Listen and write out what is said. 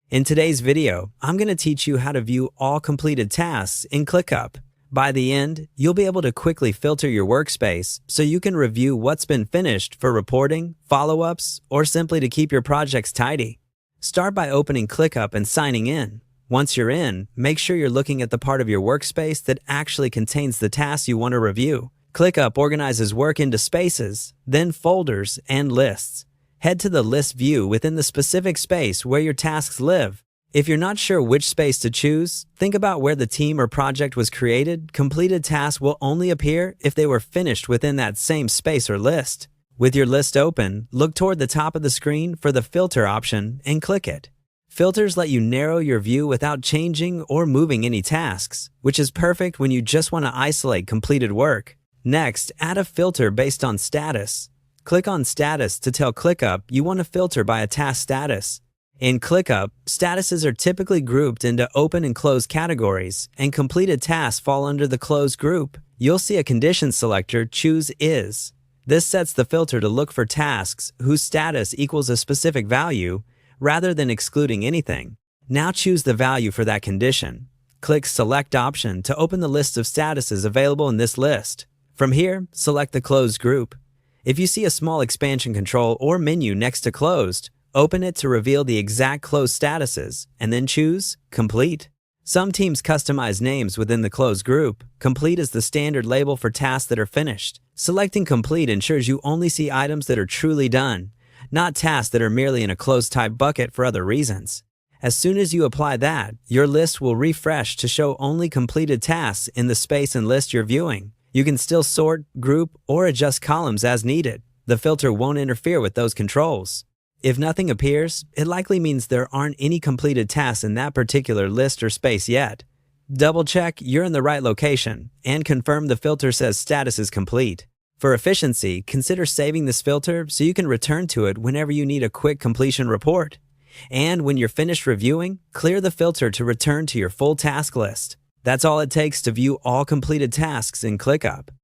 In today's video, I'm going to teach you how to view all completed tasks in ClickUp. By the end, you'll be able to quickly filter your workspace so you can review what's been finished for reporting, follow-ups, or simply to keep your projects tidy. Start by opening ClickUp and signing in. Once you're in, make sure you're looking at the part of your workspace that actually contains the tasks you want to review. ClickUp organizes work into spaces, then folders and lists. Head to the list view within the specific space where your tasks live. If you're not sure which space to choose, think about where the team or project was created. Completed tasks will only appear if they were finished within that same space or list. With your list open, look toward the top of the screen for the filter option and click it. Filters let you narrow your view without changing or moving any tasks, which is perfect when you just want to isolate completed work. Next, add a filter based on status. Click on Status to tell ClickUp you want to filter by a task status. In ClickUp, statuses are typically grouped into open and closed categories, and completed tasks fall under the closed group. You'll see a condition selector choose Is. This sets the filter to look for tasks whose status equals a specific value, rather than excluding anything. Now choose the value for that condition. Click Select option to open the list of statuses available in this list. From here, select the closed group. If you see a small expansion control or menu next to Closed, open it to reveal the exact closed statuses, and then choose Complete. Some teams customize names within the closed group. Complete is the standard label for tasks that are finished. Selecting Complete ensures you only see items that are truly done, not tasks that are merely in a closed type bucket for other reasons. As soon as you apply that, your list will refresh to show only completed tasks in the space and list you're viewing. You can still sort, group, or adjust columns as needed. The filter won't interfere with those controls. If nothing appears, it likely means there aren't any completed tasks in that particular list or space yet. Double-check you're in the right location and confirm the filter says status is complete. For efficiency, consider saving this filter so you can return to it whenever you need a quick completion report. And when you're finished reviewing, clear the filter to return to your full task list. That's all it takes to view all completed tasks in ClickUp.